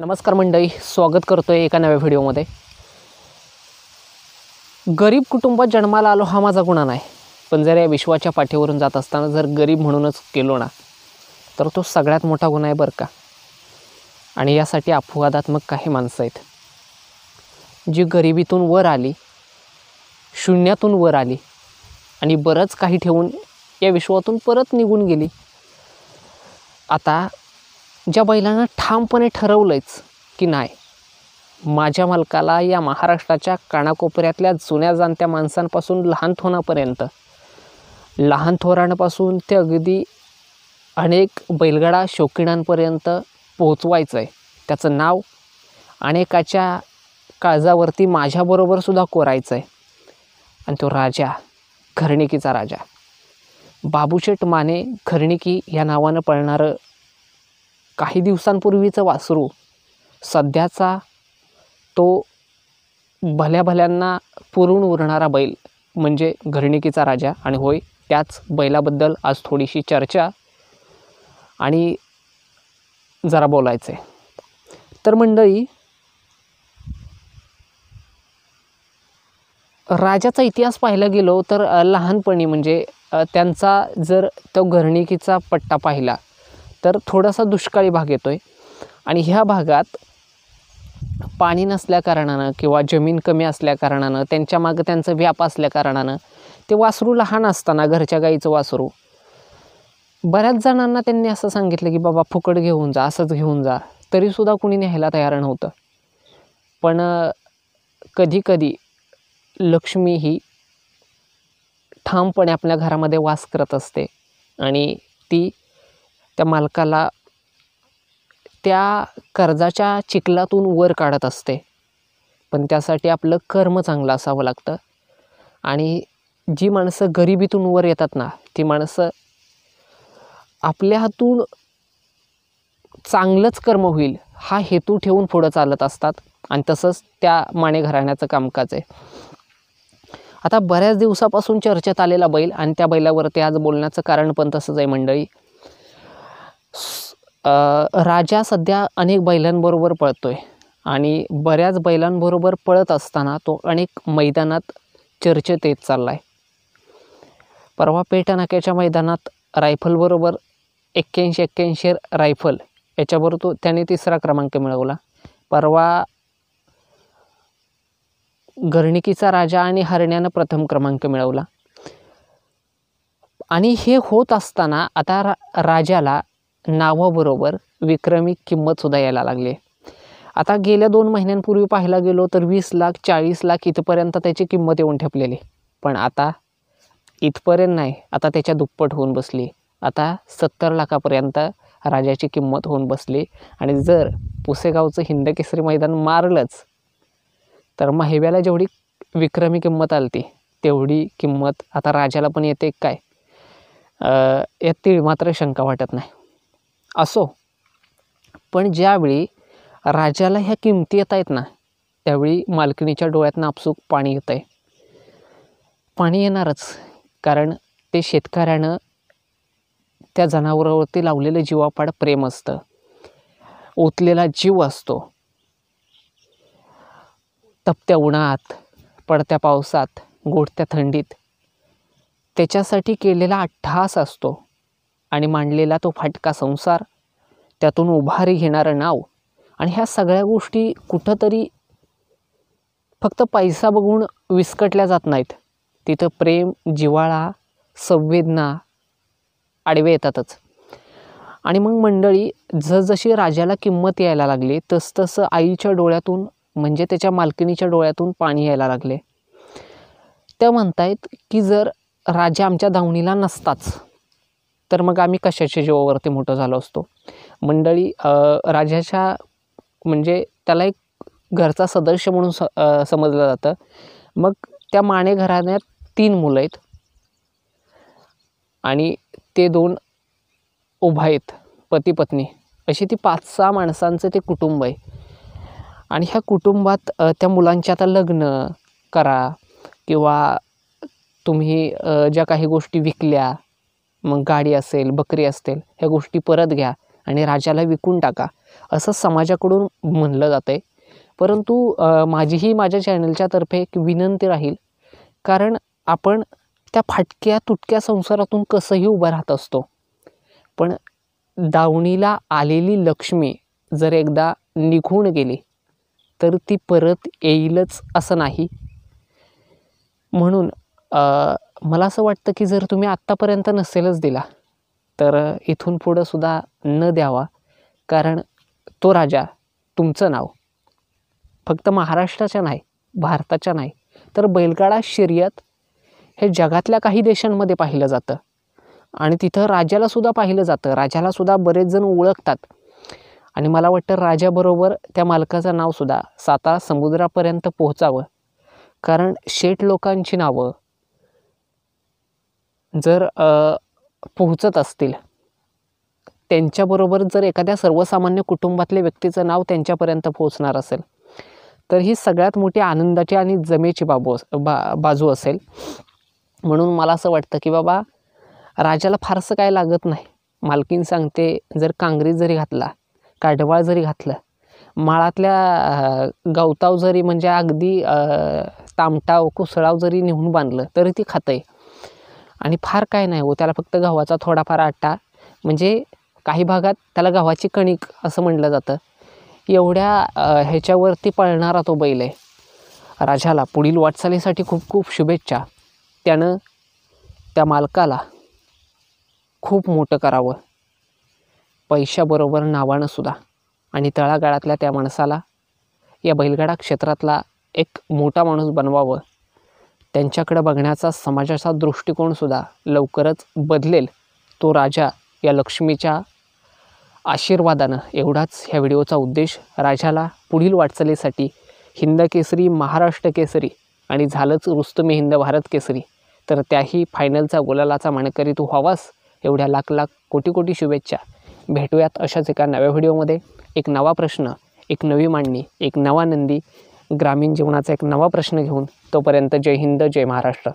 नमस्कार मंडळी, स्वागत करतोय एका नव्या व्हिडिओमध्ये। गरीब कुटुंबात जन्माला आलो हा माझा गुन्हा नाही, पण जर या विश्वाच्या पाठीवरून जात असताना जर गरीब म्हणूनच गेलो ना, तर तो सगळ्यात मोठा गुन्हा आहे बरं का। आणि यासाठी अपवादात्मक काही माणसं आहेत जी गरिबीतून वर आली, शून्यातून वर आली आणि बरंच काही ठेवून या विश्वातून परत निघून गेली। आता ज्या बैलानं ठामपणे ठरवलंच की नाही, माझ्या मालकाला या महाराष्ट्राच्या कानाकोपऱ्यातल्या जुन्या जाणत्या माणसांपासून लहान थोरांपासून ते अगदी अनेक बैलगाडा शौकीनांपर्यंत पोहोचवायचं आहे। त्याचं नाव अनेकाच्या काळजावरती माझ्याबरोबरसुद्धा कोरायचं आहे। आणि तो राजा, घरणिकीचा राजा, बाबूशेठ माने घरणिकी या नावानं पळणारं काही दिवसांपूर्वीचं वासरू, सध्याचा तो भल्याभल्यांना पुरून उरणारा बैल म्हणजे घरणिकीचा राजा। आणि होय, त्याच बैलाबद्दल आज थोडीशी चर्चा आणि जरा बोलायचं आहे। तर मंडळी, राजाचा इतिहास पाहायला गेलो तर लहानपणी म्हणजे त्यांचा जर तो घरणिकीचा पट्टा पाहिला तर थोडासा दुष्काळी भाग येतोय। आणि ह्या भागात पाणी नसल्या कारणानं किंवा जमीन कमी असल्या कारणानं, त्यांच्या मागं त्यांचं व्याप असल्या कारणानं ते वासरू लहान असताना, घरच्या गाईचं वासरू, बऱ्याच जणांना त्यांनी असं सांगितलं की बाबा फुकट घेऊन जा, असंच घेऊन जा, तरीसुद्धा कुणी न्यायला तयार नव्हतं। पण कधीकधी लक्ष्मी ही ठामपणे आपल्या घरामध्ये वास करत असते आणि ती त्या मालकाला त्या कर्जाच्या चिखलातून वर काढत असते। पण त्यासाठी आपलं कर्म चांगलं असावं लागतं। आणि जी माणसं गरिबीतून वर येतात ना, ती माणसं आपल्या हातून चांगलंच कर्म होईल हा हेतू ठेवून पुढं चालत असतात। आणि तसंच त्या माने घराण्याचं कामकाज आहे। आता बऱ्याच दिवसापासून चर्चेत आलेला बैल आणि त्या बैलावरती आज बोलण्याचं कारण पण तसंच आहे मंडळी। राजा सध्या अनेक बैलांबरोबर पळतोय आणि बऱ्याच बैलांबरोबर पळत असताना तो अनेक मैदानात चर्चेत येत चालला आहे। परवा पेठ नाक्याच्या मैदानात रायफलबरोबर 81 रायफल याच्याबरोबर त्याने 3रा क्रमांक मिळवला। परवा घरणिकीचा राजा आणि हरण्यानं प्रथम क्रमांक मिळवला। आणि हे होत असताना आता राजाला नावाबरोबर विक्रमी किंमतसुद्धा यायला लागली। आता गेल्या 2 महिन्यांपूर्वी पाहायला गेलो तर 20 लाख 40 लाख इथपर्यंत त्याची किंमत येऊन ठेपलेली। पण आता इथपर्यंत नाही, आता त्याच्या दुप्पट होऊन बसली। आता 70 लाखापर्यंत राजाची किंमत होऊन बसली। आणि जर पुसेगावचं हिंदकेसरी मैदान मारलंच तर माहिव्याला जेवढी विक्रमी किंमत आलती तेवढी किंमत आता राजाला पण येते काय, यात मात्र शंका वाटत नाही। असो, पण ज्यावेळी राजाला ह्या किमती येत आहेत ना, त्यावेळी मालकिणीच्या डोळ्यातनं आपसूक पाणी येत आहे। पाणी येणारच, कारण ते शेतकऱ्यानं त्या जनावरावरती लावलेलं जीवापाड प्रेम असतं, ओतलेला जीव असतो। तपत्या उन्हात, पडत्या पावसात, गोठत्या थंडीत त्याच्यासाठी केलेला अट्टहास असतो आणि मांडलेला तो फाटका संसार, त्यातून उभारी घेणारं नाव। आणि ह्या सगळ्या गोष्टी कुठंतरी फक्त पैसा बघून विस्कटल्या जात नाहीत। तिथं प्रेम, जिव्हाळा, संवेदना आडवे येतातच। आणि मग मंडळी, जसजशी राजाला किंमत यायला लागली तसतसं आईच्या डोळ्यातून म्हणजे त्याच्या मालकिणीच्या डोळ्यातून पाणी यायला लागले। त्या म्हणतायत की जर राजा आमच्या दावणीला नसताच तर मग आम्ही कशाच्या जीवावरती मोठं झालो असतो। मंडळी, राजाच्या म्हणजे त्याला एक घरचा सदस्य म्हणून समजलं जातं। मग त्या माने घराण्यात 3 मुलं आहेत आणि ते 2 उभा आहेत, पती पत्नी, अशी ती 5-6 माणसांचं ते कुटुंब आहे। आणि ह्या कुटुंबात त्या मुलांची आता लग्न करा किंवा तुम्ही ज्या काही गोष्टी विकल्या, मग गाडी असेल, बकरी असेल, ह्या गोष्टी परत घ्या, आणि राजाला विकून टाका असं समाजाकडून म्हणलं जातं आहे. परंतु माझ्या चॅनलच्या तर्फे एक विनंती राहील, कारण आपण त्या फाटक्या तुटक्या संसारातून कसंही उभं राहत असतो, पण दावणीला आलेली लक्ष्मी जर एकदा निघून गेली तर ती परत येईलच असं नाही. म्हणून मला असं वाटतं की जर तुम्ही आत्तापर्यंत नसेलच दिला तर इथून पुढं सुद्धा न द्यावा, कारण तो राजा तुमचं नाव फक्त महाराष्ट्राच्या नाही, भारताच्या नाही, तर बैलगाडा शर्यत हे जगातल्या काही देशांमध्ये पाहिलं जातं आणि तिथं राजालासुद्धा पाहिलं जातं. राजालासुद्धा बरेच जण ओळखतात आणि मला वाटतं राजाबरोबर त्या मालकाचं नावसुद्धा सातारा समुद्रापर्यंत पोहोचावं, कारण शेठ लोकांची नावं जर पोहोचत असतील, त्यांच्याबरोबर जर एखाद्या सर्वसामान्य कुटुंबातल्या व्यक्तीचं नाव त्यांच्यापर्यंत पोहोचणार असेल तर ही सगळ्यात मोठी आनंदाची आणि जमेची बाजू असेल. म्हणून मला असं वाटतं की बाबा राजाला फारसं काय लागत नाही. मालकीन सांगते, जर कांगरी जरी घातला, काढवाळ जरी घातलं, माळातल्या गवताव जरी म्हणजे अगदी तामटाव कुसळाव जरी नेऊन बांधलं तरी ती खातं आहे. आणि फार काय नाही हो, त्याला फक्त गव्हाचा थोडाफार आटा, म्हणजे काही भागात त्याला गव्हाची कणिक असं म्हटलं जातं, एवढ्या ह्याच्यावरती पळणारा तो बैल आहे. राजाला पुढील वाटचालीसाठी खूप खूप शुभेच्छा. त्यानं त्या मालकाला खूप मोठं करावं, पैशाबरोबर नावानं सुद्धा, आणि तळागाळातल्या त्या माणसाला या बैलगाडा क्षेत्रातला एक मोठा माणूस बनवावं. त्यांच्याकडे बघण्याचा समाजाचा दृष्टिकोनसुद्धा लवकरच बदलेल. तो राजा या लक्ष्मीच्या आशीर्वादानं, एवढाच ह्या व्हिडिओचा उद्देश. राजाला पुढील वाटचालीसाठी हिंद केसरी, महाराष्ट्र केसरी आणि झालंच रुस्तमे हिंद भारत केसरी, तर त्याही फायनलचा गुलालाचा मानकरी तू व्हावास, एवढ्या लाख लाख कोटी कोटी शुभेच्छा. भेटूयात अशाच एका नव्या व्हिडिओमध्ये. एक नवा प्रश्न, एक नवी मांडणी, एक नवा नंदी, ग्रामीण जीवनाचा एक नवा प्रश्न घेऊन. तोपर्यंत जय हिंद, जय महाराष्ट्र.